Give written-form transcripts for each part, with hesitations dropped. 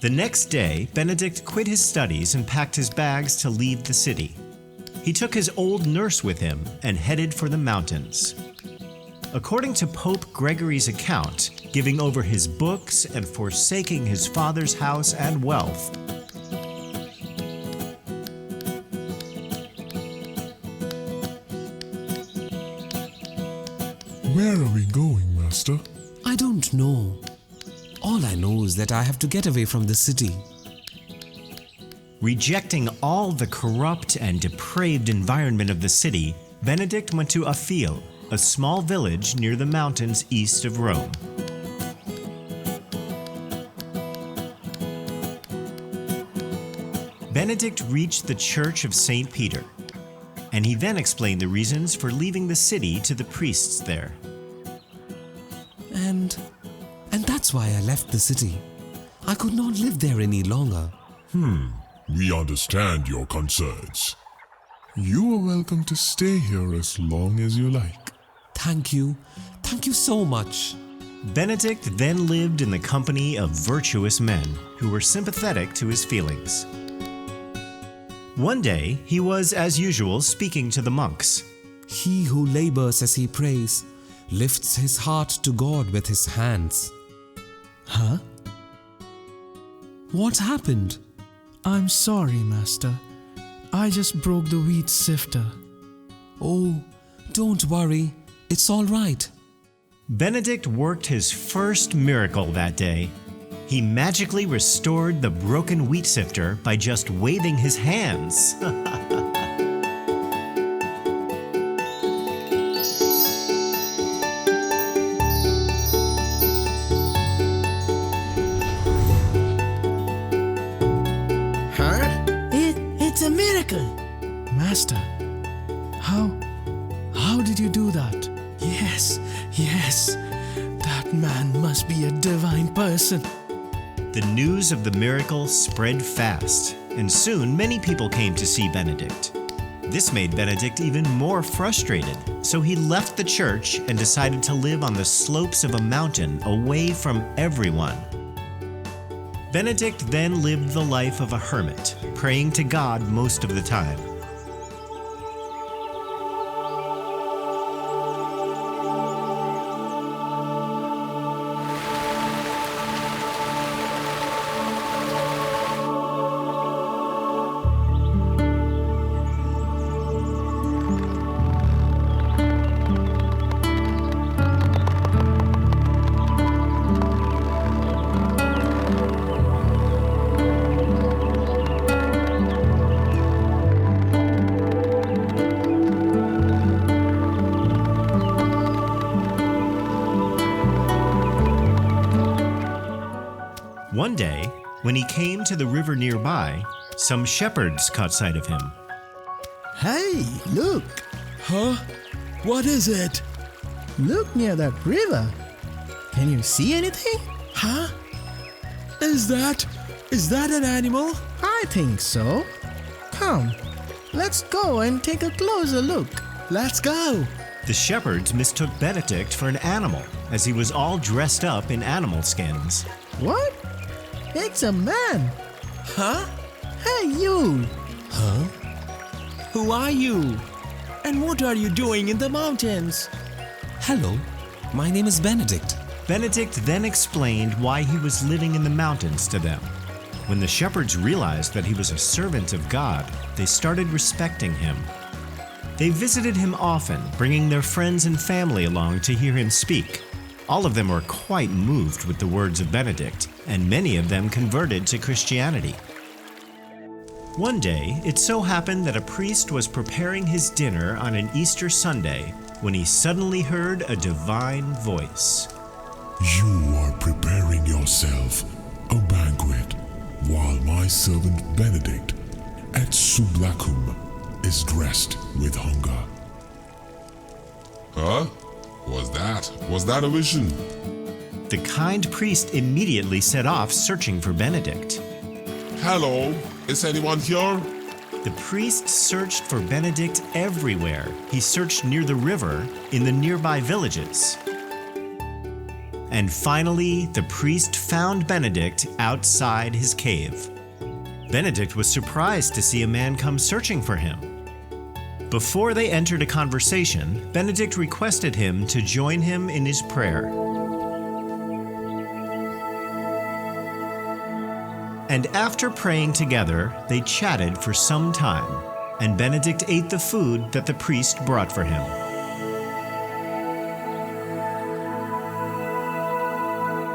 The next day, Benedict quit his studies and packed his bags to leave the city. He took his old nurse with him and headed for the mountains. According to Pope Gregory's account, giving over his books and forsaking his father's house and wealth, Where are we going, Master? I don't know. All I know is that I have to get away from the city. Rejecting all the corrupt and depraved environment of the city, Benedict went to Afil, a small village near the mountains east of Rome. Benedict reached the Church of St. Peter, and he then explained the reasons for leaving the city to the priests there. And that's why I left the city. I could not live there any longer. We understand your concerns. You are welcome to stay here as long as you like. Thank you. Thank you so much. Benedict then lived in the company of virtuous men who were sympathetic to his feelings. One day, he was, as usual, speaking to the monks. He who labors as he prays lifts his heart to God with his hands. Huh? What happened? I'm sorry, Master. I just broke the wheat sifter. Oh, don't worry. It's all right. Benedict worked his first miracle that day. He magically restored the broken wheat sifter by just waving his hands. It's a miracle. Master, how did you do that? Yes, that man must be a divine person. The news of the miracle spread fast, and soon many people came to see Benedict. This made Benedict even more frustrated, so he left the church and decided to live on the slopes of a mountain away from everyone. Benedict then lived the life of a hermit, praying to God most of the time. One day, when he came to the river nearby, some shepherds caught sight of him. Hey, look! Huh? What is it? Look near that river. Can you see anything? Huh? Is that an animal? I think so. Come, let's go and take a closer look. Let's go. The shepherds mistook Benedict for an animal, as he was all dressed up in animal skins. What? It's a man. Huh? Hey, you! Huh? Who are you? And what are you doing in the mountains? Hello, my name is Benedict. Benedict then explained why he was living in the mountains to them. When the shepherds realized that he was a servant of God, they started respecting him. They visited him often, bringing their friends and family along to hear him speak. All of them were quite moved with the words of Benedict, and many of them converted to Christianity. One day, it so happened that a priest was preparing his dinner on an Easter Sunday when he suddenly heard a divine voice. You are preparing yourself a banquet, while my servant Benedict at Sublacum is dressed with hunger. Huh? Was that a vision? The kind priest immediately set off searching for Benedict. Hello? Is anyone here? The priest searched for Benedict everywhere. He searched near the river, in the nearby villages. And finally, the priest found Benedict outside his cave. Benedict was surprised to see a man come searching for him. Before they entered a conversation, Benedict requested him to join him in his prayer. And after praying together, they chatted for some time, and Benedict ate the food that the priest brought for him.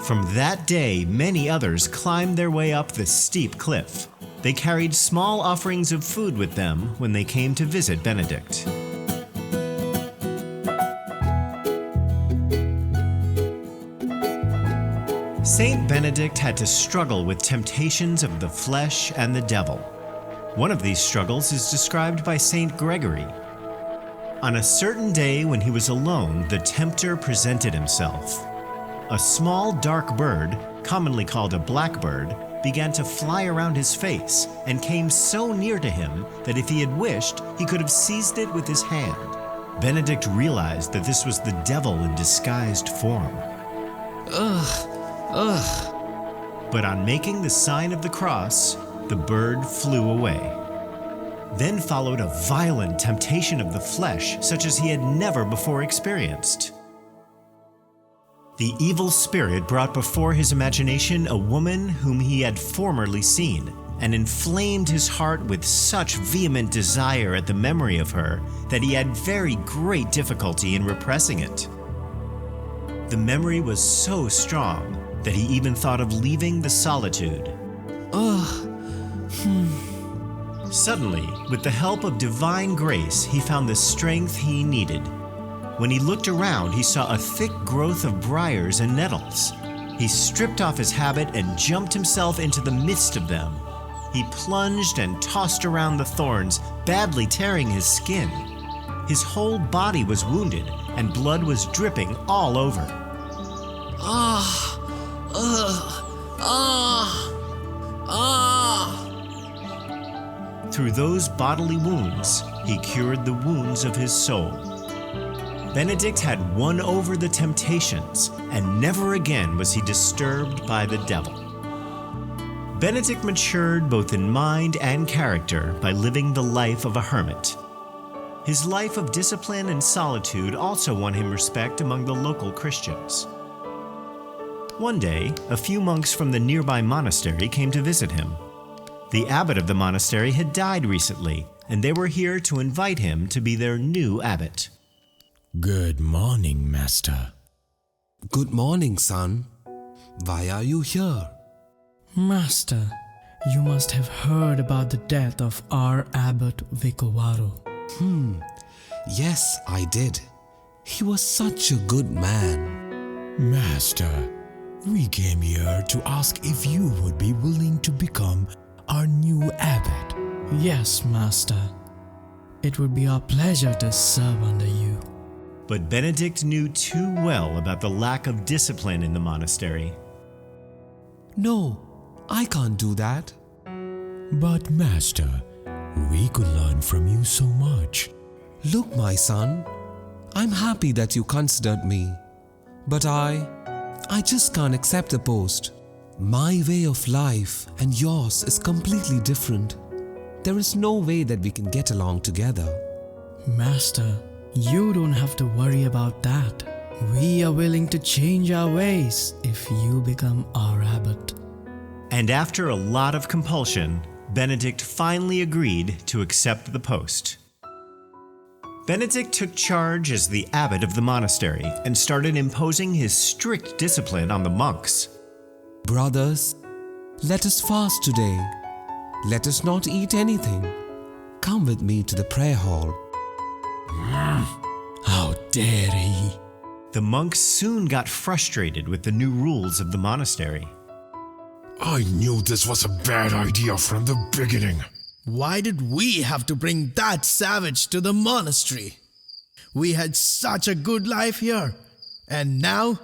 From that day, many others climbed their way up the steep cliff. They carried small offerings of food with them when they came to visit Benedict. Saint Benedict had to struggle with temptations of the flesh and the devil. One of these struggles is described by Saint Gregory. On a certain day when he was alone, the tempter presented himself. A small dark bird, commonly called a blackbird, began to fly around his face and came so near to him that if he had wished, he could have seized it with his hand. Benedict realized that this was the devil in disguised form. But on making the sign of the cross, the bird flew away. Then followed a violent temptation of the flesh, such as he had never before experienced. The evil spirit brought before his imagination a woman whom he had formerly seen, and inflamed his heart with such vehement desire at the memory of her that he had very great difficulty in repressing it. The memory was so strong that he even thought of leaving the solitude. Suddenly, with the help of divine grace, he found the strength he needed. When he looked around, he saw a thick growth of briars and nettles. He stripped off his habit and jumped himself into the midst of them. He plunged and tossed around the thorns, badly tearing his skin. His whole body was wounded, and blood was dripping all over. Through those bodily wounds, he cured the wounds of his soul. Benedict had won over the temptations, and never again was he disturbed by the devil. Benedict matured both in mind and character by living the life of a hermit. His life of discipline and solitude also won him respect among the local Christians. One day, a few monks from the nearby monastery came to visit him. The abbot of the monastery had died recently, and they were here to invite him to be their new abbot. Good morning, Master. Good morning, son. Why are you here? Master, you must have heard about the death of our Abbot Vicovaro. Yes, I did. He was such a good man. Master, we came here to ask if you would be willing to become our new abbot. Yes, Master. It would be our pleasure to serve under you. But Benedict knew too well about the lack of discipline in the monastery. No, I can't do that. But Master, we could learn from you so much. Look, my son, I'm happy that you considered me. But I just can't accept the post. My way of life and yours is completely different. There is no way that we can get along together. Master, you don't have to worry about that. We are willing to change our ways if you become our abbot. And after a lot of compulsion, Benedict finally agreed to accept the post. Benedict took charge as the abbot of the monastery and started imposing his strict discipline on the monks. Brothers, let us fast today. Let us not eat anything. Come with me to the prayer hall. How dare he! The monks soon got frustrated with the new rules of the monastery. I knew this was a bad idea from the beginning. Why did we have to bring that savage to the monastery? We had such a good life here. And now,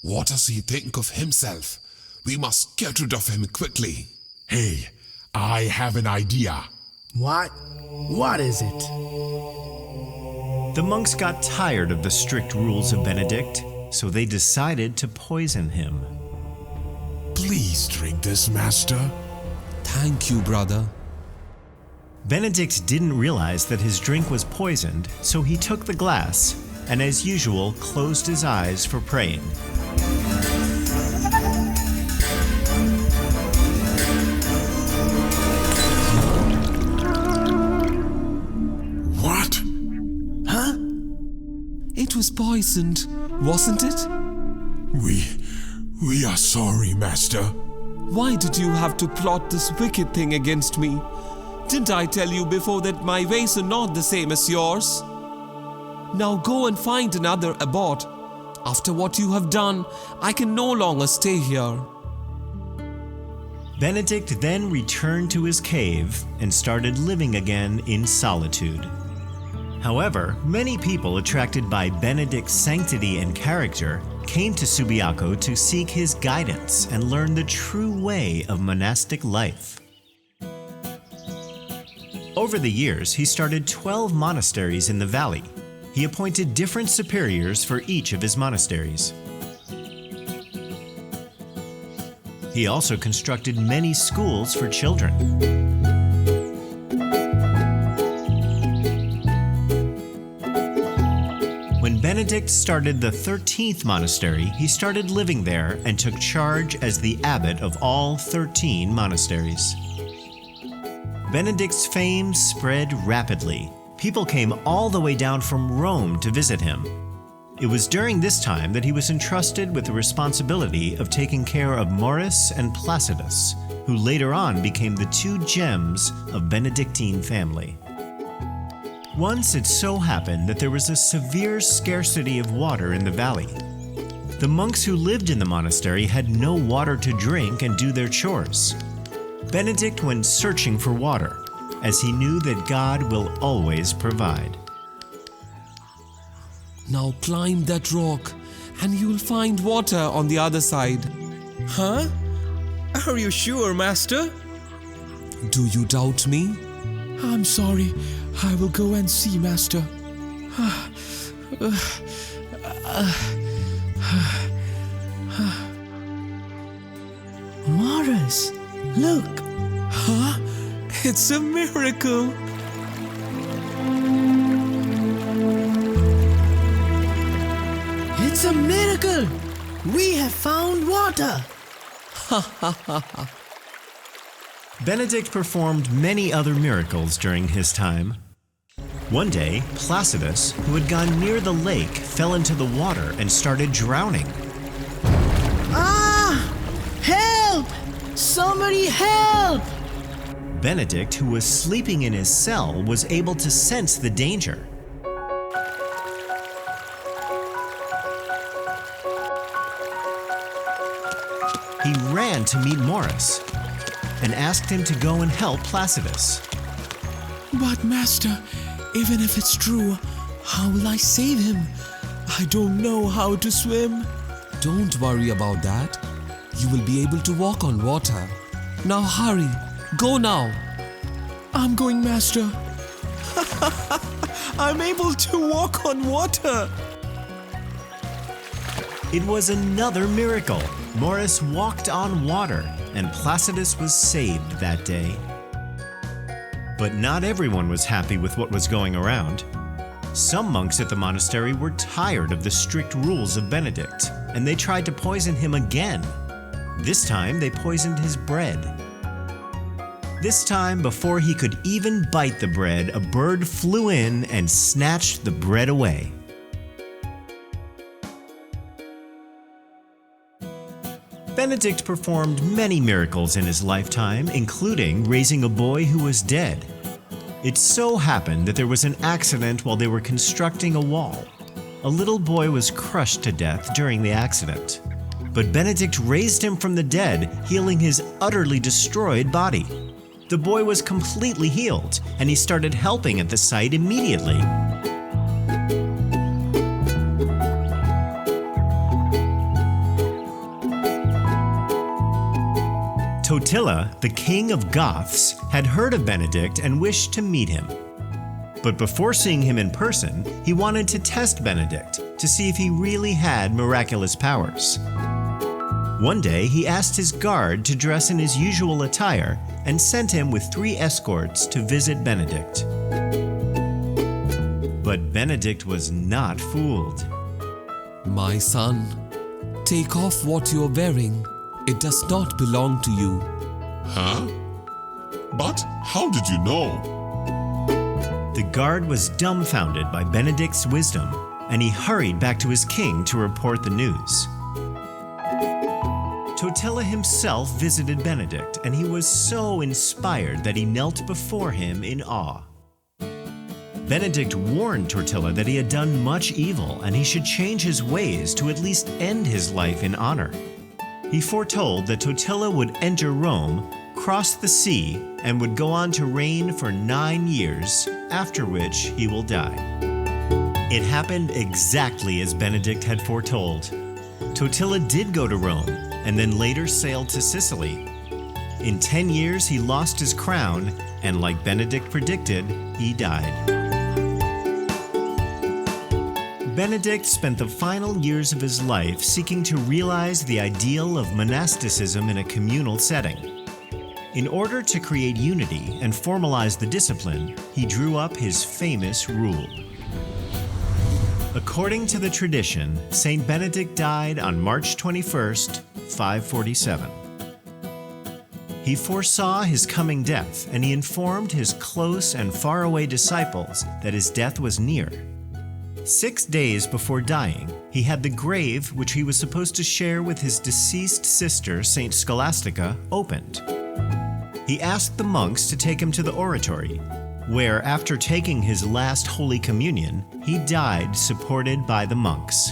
What does he think of himself? We must get rid of him quickly. Hey, I have an idea. What? What is it? The monks got tired of the strict rules of Benedict. so they decided to poison him. Please drink this, Master. Thank you, brother. Benedict didn't realize that his drink was poisoned, so he took the glass and, as usual, closed his eyes for praying. What? Huh? It was poisoned, wasn't it? We are sorry, Master. Why did you have to plot this wicked thing against me? Didn't I tell you before that my ways are not the same as yours? Now go and find another abbot. After what you have done, I can no longer stay here. Benedict then returned to his cave and started living again in solitude. However, many people attracted by Benedict's sanctity and character came to Subiaco to seek his guidance and learn the true way of monastic life. Over the years, he started 12 monasteries in the valley. He appointed different superiors for each of his monasteries. He also constructed many schools for children. When Benedict started the 13th monastery, he started living there and took charge as the abbot of all 13 monasteries. Benedict's fame spread rapidly. People came all the way down from Rome to visit him. It was during this time that he was entrusted with the responsibility of taking care of Maurice and Placidus, who later on became the two gems of Benedictine family. Once it so happened that there was a severe scarcity of water in the valley. The monks who lived in the monastery had no water to drink and do their chores. Benedict went searching for water, as he knew that God will always provide. Now climb that rock and you will find water on the other side. Huh? Are you sure, Master? Do you doubt me? I'm sorry. I will go and see, Master. Maurice, look! Huh? It's a miracle! It's a miracle! We have found water! Benedict performed many other miracles during his time. One day, Placidus, who had gone near the lake, fell into the water and started drowning. Ah! Help! Somebody help! Benedict, who was sleeping in his cell, was able to sense the danger. He ran to meet Maurice and asked him to go and help Placidus. But, Master, even if it's true, how will I save him? I don't know how to swim. Don't worry about that. You will be able to walk on water. Now hurry, go now. I'm going, Master. I'm able to walk on water. It was another miracle. Maurice walked on water, and Placidus was saved that day. But not everyone was happy with what was going around. Some monks at the monastery were tired of the strict rules of Benedict, and they tried to poison him again. This time, they poisoned his bread. This time, before he could even bite the bread, a bird flew in and snatched the bread away. Benedict performed many miracles in his lifetime, including raising a boy who was dead. It so happened that there was an accident while they were constructing a wall. A little boy was crushed to death during the accident. But Benedict raised him from the dead, healing his utterly destroyed body. The boy was completely healed, and he started helping at the site immediately. Totila, the king of Goths, had heard of Benedict and wished to meet him. But before seeing him in person, he wanted to test Benedict to see if he really had miraculous powers. One day, he asked his guard to dress in his usual attire and sent him with 3 escorts to visit Benedict. But Benedict was not fooled. My son, take off what you are wearing. It does not belong to you. Huh? But how did you know? The guard was dumbfounded by Benedict's wisdom, and he hurried back to his king to report the news. Totila himself visited Benedict, and he was so inspired that he knelt before him in awe. Benedict warned Totila that he had done much evil and he should change his ways to at least end his life in honor. He foretold that Totila would enter Rome, cross the sea, and would go on to reign for 9 years, after which he will die. It happened exactly as Benedict had foretold. Totila did go to Rome, and then later sailed to Sicily. In 10 years, he lost his crown, and like Benedict predicted, he died. Benedict spent the final years of his life seeking to realize the ideal of monasticism in a communal setting. In order to create unity and formalize the discipline, he drew up his famous rule. According to the tradition, Saint Benedict died on March 21st, 547. He foresaw his coming death, and he informed his close and faraway disciples that his death was near. 6 days before dying, he had the grave which he was supposed to share with his deceased sister, Saint Scholastica, opened. He asked the monks to take him to the oratory, where, after taking his last Holy Communion, he died supported by the monks.